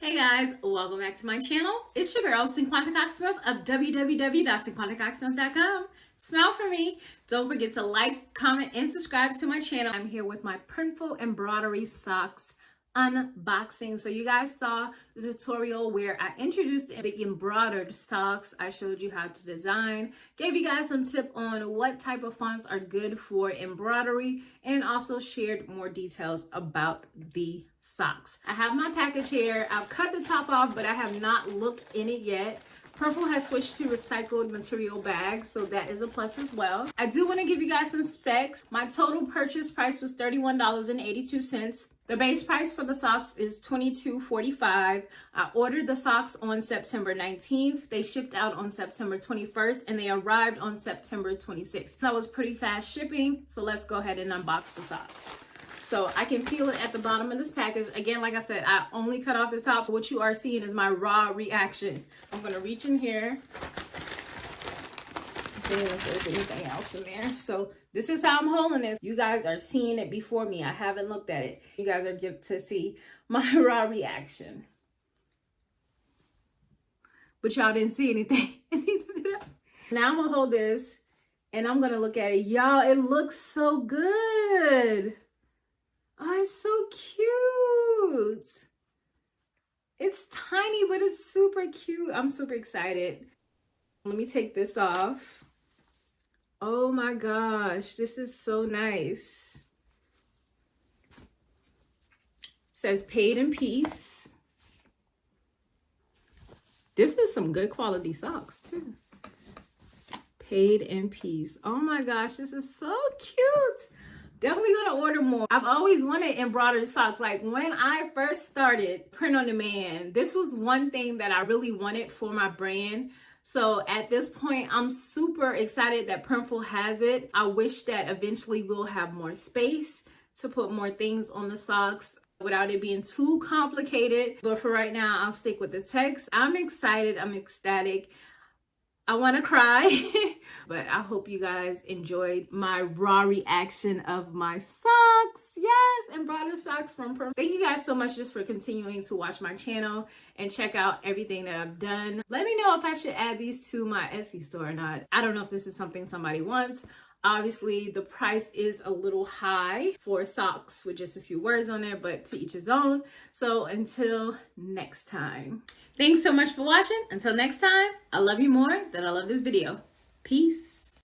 Hey guys, welcome back to my channel. It's your girl, Cinquanta Cox-Smith of www.cinquantacoxsmith.com. Smile for me. Don't forget to like, comment, and subscribe to my channel. I'm here with my Printful embroidery socks unboxing. So you guys saw the tutorial where I introduced the embroidered socks. I showed you how to design, gave you guys some tip on what type of fonts are good for embroidery, and also shared more details about the socks. I have my package here. I've cut the top off, but I have not looked in it yet. Printful has switched to recycled material bags, so that is a plus as well. I do want to give you guys some specs. My total purchase price was $31.82. The base price for the socks is $22.45. I ordered the socks on September 19th. They shipped out on September 21st, and they arrived on September 26th. That was pretty fast shipping, so let's go ahead and unbox the socks. So I can feel it at the bottom of this package. Again, like I said, I only cut off the top. What you are seeing is my raw reaction. I'm gonna reach in here. See if there's anything else in there. So this is how I'm holding this. You guys are seeing it before me. I haven't looked at it. You guys are getting to see my raw reaction. But y'all didn't see anything. Now I'm gonna hold this and I'm gonna look at it. Y'all, it looks so good. Oh, it's so cute. It's tiny, but it's super cute. I'm super excited. Let me take this off. Oh my gosh, this is so nice. It says paid in peace. This is some good quality socks too. Paid in peace. Oh my gosh, this is so cute. Definitely gonna order more. I've always wanted embroidered socks. Like when I first started print on demand, this was one thing that I really wanted for my brand. So at this point, I'm super excited that Printful has it. I wish that eventually we'll have more space to put more things on the socks without it being too complicated. But for right now, I'll stick with the text. I'm excited, I'm ecstatic. I want to cry, but I hope you guys enjoyed my raw reaction of my socks. Yes, embroidered socks from Printful. Thank you guys so much just for continuing to watch my channel and check out everything that I've done. Let me know if I should add these to my Etsy store or not. I don't know if this is something somebody wants. Obviously, the price is a little high for socks with just a few words on there, but to each his own. So until next time. Thanks so much for watching. Until next time, I love you more than I love this video. Peace.